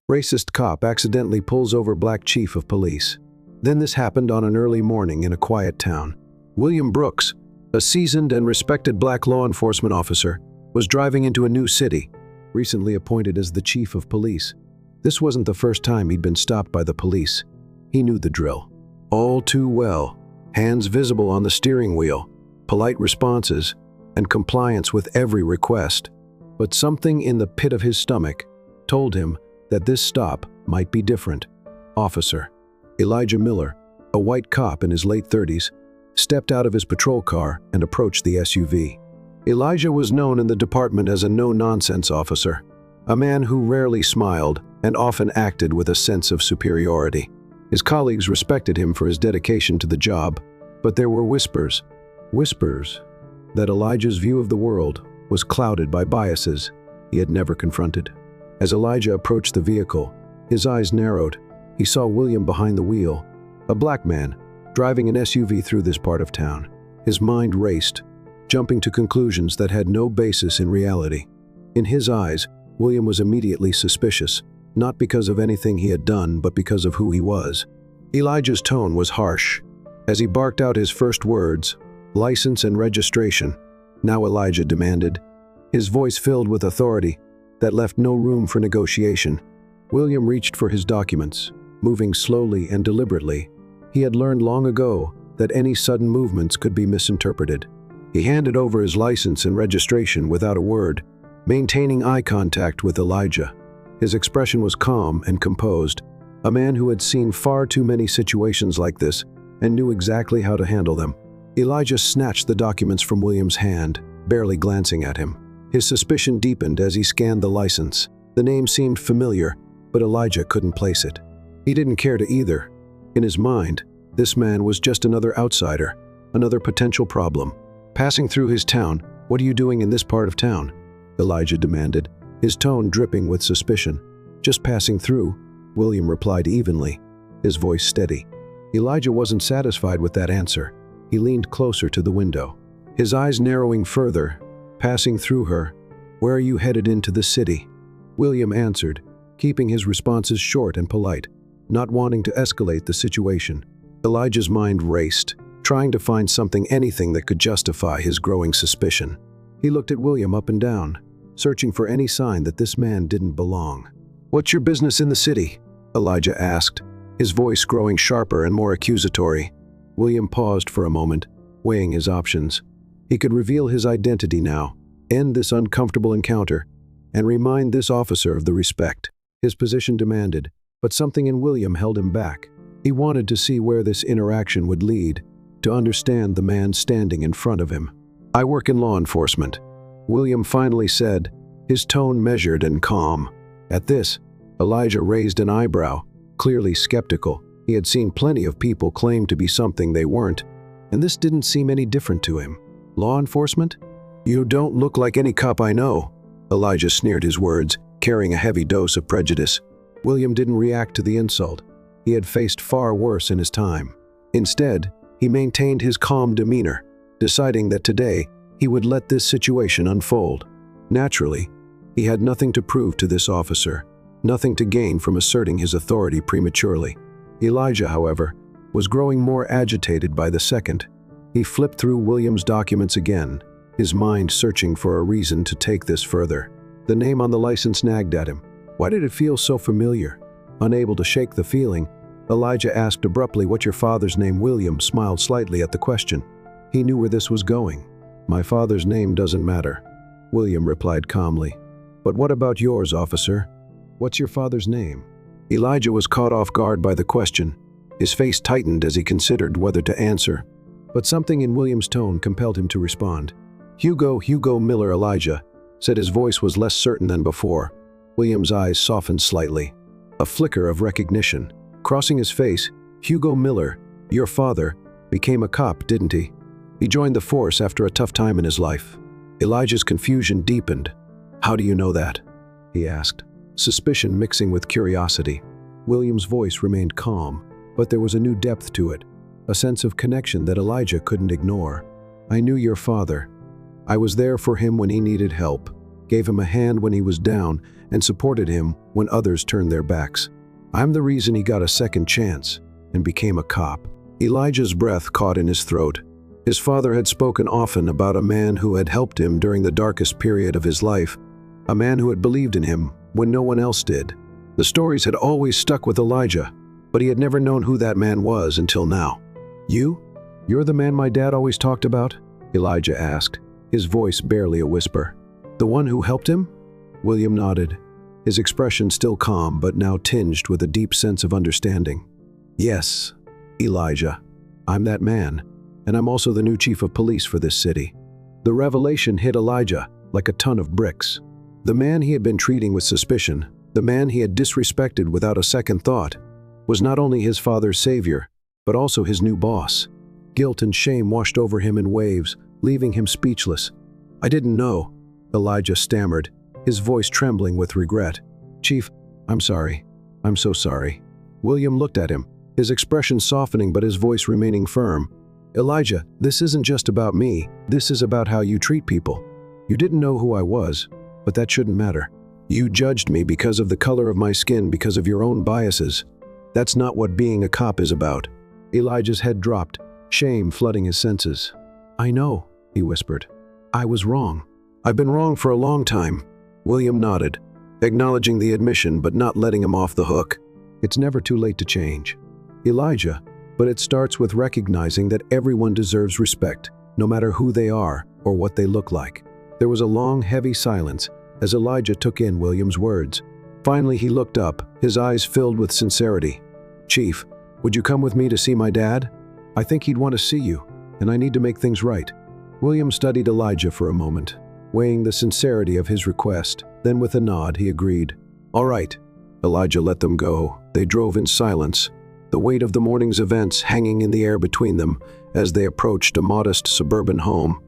Racist cop accidentally pulls over black chief of police. Then this happened on an early morning in a quiet town. William Brooks, a seasoned and respected black law enforcement officer, was driving into a new city, recently appointed as the chief of police. This wasn't the first time he'd been stopped by the police. He knew the drill all too well. Hands visible on the steering wheel, polite responses, and compliance with every request. But something in the pit of his stomach told him that this stop might be different. Officer Elijah Miller, a white cop in his late 30s, stepped out of his patrol car and approached the SUV. Elijah was known in the department as a no-nonsense officer, a man who rarely smiled and often acted with a sense of superiority. His colleagues respected him for his dedication to the job, but there were whispers that Elijah's view of the world was clouded by biases he had never confronted. As Elijah approached the vehicle, his eyes narrowed. He saw William behind the wheel, a black man driving an SUV through this part of town. His mind raced, jumping to conclusions that had no basis in reality. In his eyes, William was immediately suspicious, not because of anything he had done, but because of who he was. Elijah's tone was harsh. As he barked out his first words, "License and registration," now Elijah demanded, his voice filled with authority that left no room for negotiation. William reached for his documents, moving slowly and deliberately. He had learned long ago that any sudden movements could be misinterpreted. He handed over his license and registration without a word, maintaining eye contact with Elijah. His expression was calm and composed, a man who had seen far too many situations like this and knew exactly how to handle them. Elijah snatched the documents from William's hand, barely glancing at him. His suspicion deepened as he scanned the license. The name seemed familiar, but Elijah couldn't place it. He didn't care to either. In his mind, this man was just another outsider, another potential problem. Passing through his town, "What are you doing in this part of town?" Elijah demanded, his tone dripping with suspicion. "Just passing through," William replied evenly, his voice steady. Elijah wasn't satisfied with that answer. He leaned closer to the window, his eyes narrowing further. "Passing through her. Where are you headed into the city?" William answered, keeping his responses short and polite, not wanting to escalate the situation. Elijah's mind raced, trying to find anything that could justify his growing suspicion. He looked at William up and down, searching for any sign that this man didn't belong. "What's your business in the city?" Elijah asked, his voice growing sharper and more accusatory. William paused for a moment, weighing his options. He could reveal his identity now, end this uncomfortable encounter, and remind this officer of the respect his position demanded, but something in William held him back. He wanted to see where this interaction would lead, to understand the man standing in front of him. "I work in law enforcement," William finally said, his tone measured and calm. At this, Elijah raised an eyebrow, clearly skeptical. He had seen plenty of people claim to be something they weren't, and this didn't seem any different to him. "Law enforcement? You don't look like any cop I know." Elijah sneered his words, carrying a heavy dose of prejudice. William didn't react to the insult. He had faced far worse in his time. Instead, he maintained his calm demeanor, deciding that today he would let this situation unfold. Naturally, he had nothing to prove to this officer, nothing to gain from asserting his authority prematurely. Elijah, however, was growing more agitated by the second. He flipped through William's documents again, his mind searching for a reason to take this further. The name on the license nagged at him. Why did it feel so familiar? Unable to shake the feeling, Elijah asked abruptly, "What's your father's name?" William smiled slightly at the question. He knew where this was going. "My father's name doesn't matter," William replied calmly. "But what about yours, officer? What's your father's name?" Elijah was caught off guard by the question. His face tightened as he considered whether to answer, but something in William's tone compelled him to respond. Hugo Miller." Elijah said, his voice was less certain than before. William's eyes softened slightly, a flicker of recognition crossing his face. "Hugo Miller, your father, became a cop, didn't he? He joined the force after a tough time in his life." Elijah's confusion deepened. "How do you know that?" he asked, suspicion mixing with curiosity. William's voice remained calm, but there was a new depth to it, a sense of connection that Elijah couldn't ignore. "I knew your father. I was there for him when he needed help. gave him a hand when he was down, and supported him when others turned their backs. I'm the reason he got a second chance and became a cop. Elijah's breath caught in his throat. His father had spoken often about a man who had helped him during the darkest period of his life, a man who had believed in him when no one else did. The stories had always stuck with Elijah, but he had never known who that man was until now. You're the man my dad always talked about? Elijah asked, his voice barely a whisper. The one who helped him? William nodded, his expression still calm but now tinged with a deep sense of understanding. Yes, Elijah, I'm that man, and I'm also the new chief of police for this city. The revelation hit Elijah like a ton of bricks. The man he had been treating with suspicion, the man he had disrespected without a second thought, was not only his father's savior, but also his new boss. Guilt and shame washed over him in waves, leaving him speechless. I didn't know, Elijah stammered, his voice trembling with regret. Chief, I'm sorry. I'm so sorry. William looked at him, his expression softening but his voice remaining firm. Elijah, this isn't just about me. This is about how you treat people. You didn't know who I was, but that shouldn't matter. You judged me because of the color of my skin, because of your own biases. That's not what being a cop is about. Elijah's head dropped, shame flooding his senses. I know, he whispered. I was wrong. I've been wrong for a long time. William nodded, acknowledging the admission but not letting him off the hook. It's never too late to change, Elijah, but it starts with recognizing that everyone deserves respect, no matter who they are or what they look like. There was a long, heavy silence as Elijah took in William's words. Finally, he looked up, his eyes filled with sincerity. Chief, would you come with me to see my dad? I think he'd want to see you, and I need to make things right. William studied Elijah for a moment, weighing the sincerity of his request. Then with a nod, he agreed. All right. Elijah let them go. They drove in silence, the weight of the morning's events hanging in the air between them as they approached a modest suburban home.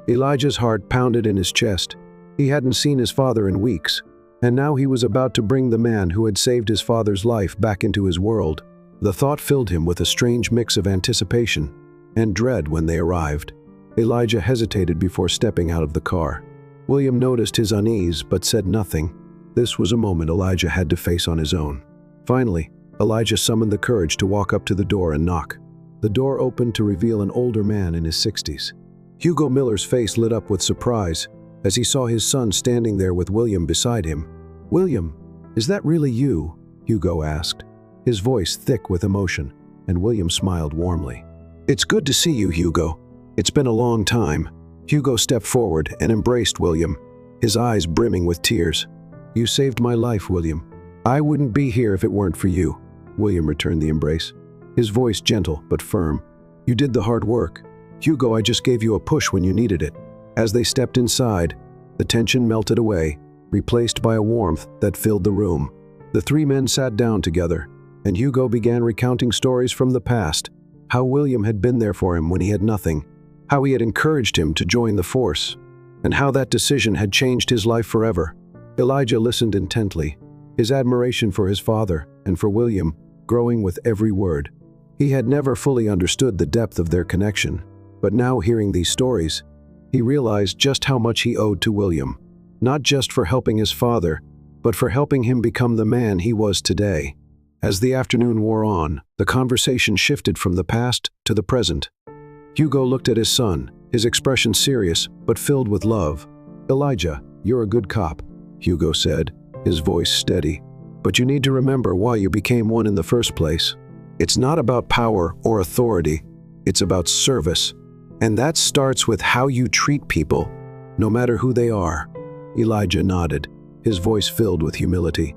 Elijah's heart pounded in his chest. He hadn't seen his father in weeks, and now he was about to bring the man who had saved his father's life back into his world. The thought filled him with a strange mix of anticipation and dread when they arrived. Elijah hesitated before stepping out of the car. William noticed his unease but said nothing. This was a moment Elijah had to face on his own. Finally, Elijah summoned the courage to walk up to the door and knock. The door opened to reveal an older man in his 60s. Hugo Miller's face lit up with surprise as he saw his son standing there with William beside him. William, is that really you? Hugo asked, his voice thick with emotion, and William smiled warmly. It's good to see you, Hugo. It's been a long time. Hugo stepped forward and embraced William, his eyes brimming with tears. You saved my life, William. I wouldn't be here if it weren't for you. William returned the embrace, his voice gentle but firm. You did the hard work. Hugo, I just gave you a push when you needed it. As they stepped inside, the tension melted away, replaced by a warmth that filled the room. The three men sat down together, and Hugo began recounting stories from the past, how William had been there for him when he had nothing, how he had encouraged him to join the force, and how that decision had changed his life forever. Elijah listened intently, his admiration for his father and for William growing with every word. He had never fully understood the depth of their connection, but now hearing these stories, he realized just how much he owed to William, not just for helping his father, but for helping him become the man he was today. As the afternoon wore on, the conversation shifted from the past to the present. Hugo looked at his son, his expression serious but filled with love. Elijah, you're a good cop, Hugo said, his voice steady. But you need to remember why you became one in the first place. It's not about power or authority. It's about service. And that starts with how you treat people, no matter who they are. Elijah nodded, his voice filled with humility.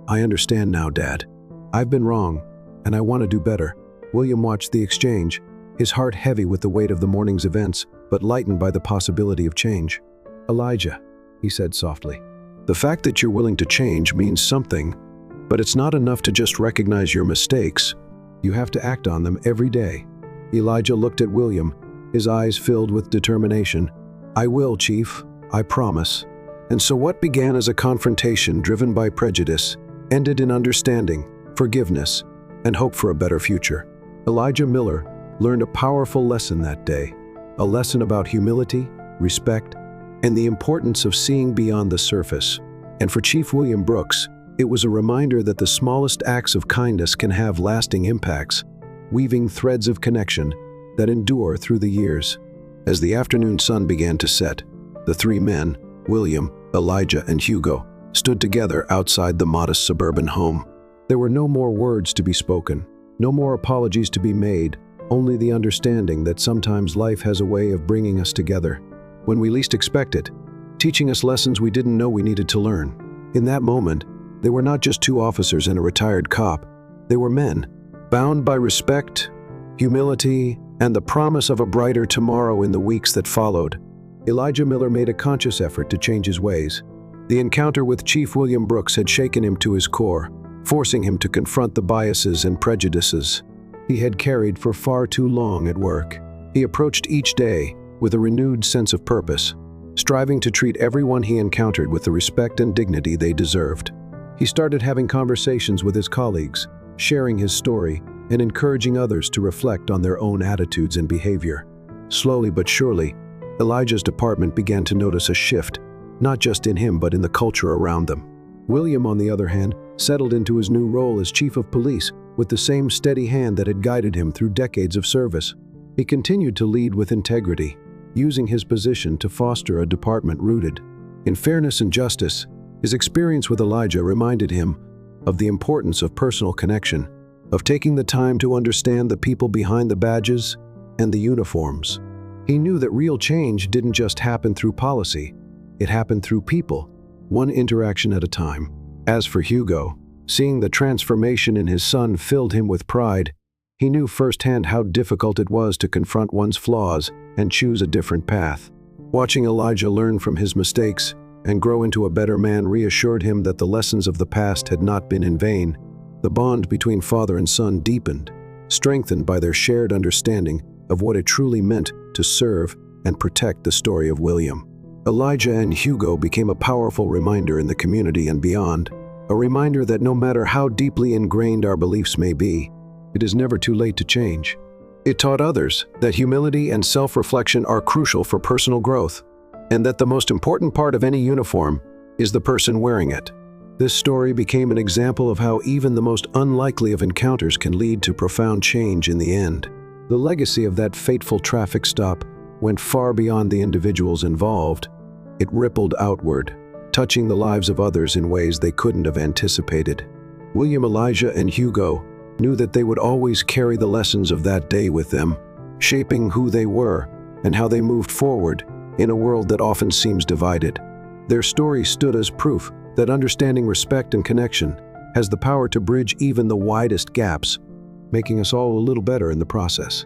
I understand now, Dad. I've been wrong, and I want to do better. William watched the exchange, his heart heavy with the weight of the morning's events, but lightened by the possibility of change. Elijah, he said softly, the fact that you're willing to change means something, but it's not enough to just recognize your mistakes. You have to act on them every day. Elijah looked at William, his eyes filled with determination. I will, Chief. I promise. And so what began as a confrontation driven by prejudice ended in understanding, forgiveness, and hope for a better future. Elijah Miller learned a powerful lesson that day, a lesson about humility, respect, and the importance of seeing beyond the surface. And for Chief William Brooks, it was a reminder that the smallest acts of kindness can have lasting impacts, weaving threads of connection that endure through the years. As the afternoon sun began to set, the three men, William, Elijah, and Hugo, stood together outside the modest suburban home. There were no more words to be spoken, no more apologies to be made, only the understanding that sometimes life has a way of bringing us together when we least expect it, teaching us lessons we didn't know we needed to learn. In that moment, they were not just two officers and a retired cop. They were men, bound by respect, humility, and the promise of a brighter tomorrow in the weeks that followed. Elijah Miller made a conscious effort to change his ways. The encounter with Chief William Brooks had shaken him to his core, forcing him to confront the biases and prejudices he had carried for far too long at work. He approached each day with a renewed sense of purpose, striving to treat everyone he encountered with the respect and dignity they deserved. He started having conversations with his colleagues, sharing his story, and encouraging others to reflect on their own attitudes and behavior. Slowly but surely, Elijah's department began to notice a shift, not just in him but in the culture around them. William, on the other hand, settled into his new role as chief of police with the same steady hand that had guided him through decades of service. He continued to lead with integrity, using his position to foster a department rooted in fairness and justice. His experience with Elijah reminded him of the importance of personal connection, of taking the time to understand the people behind the badges and the uniforms. He knew that real change didn't just happen through policy, it happened through people, one interaction at a time. As for Hugo, seeing the transformation in his son filled him with pride. He knew firsthand how difficult it was to confront one's flaws and choose a different path. Watching Elijah learn from his mistakes and grow into a better man reassured him that the lessons of the past had not been in vain. The bond between father and son deepened, strengthened by their shared understanding of what it truly meant to serve and protect the story of William. Elijah and Hugo became a powerful reminder in the community and beyond, a reminder that no matter how deeply ingrained our beliefs may be, it is never too late to change. It taught others that humility and self-reflection are crucial for personal growth, and that the most important part of any uniform is the person wearing it. This story became an example of how even the most unlikely of encounters can lead to profound change in the end. The legacy of that fateful traffic stop went far beyond the individuals involved. It rippled outward, touching the lives of others in ways they couldn't have anticipated. William, Elijah, and Hugo knew that they would always carry the lessons of that day with them, shaping who they were and how they moved forward in a world that often seems divided. Their story stood as proof that understanding respect and connection has the power to bridge even the widest gaps, making us all a little better in the process.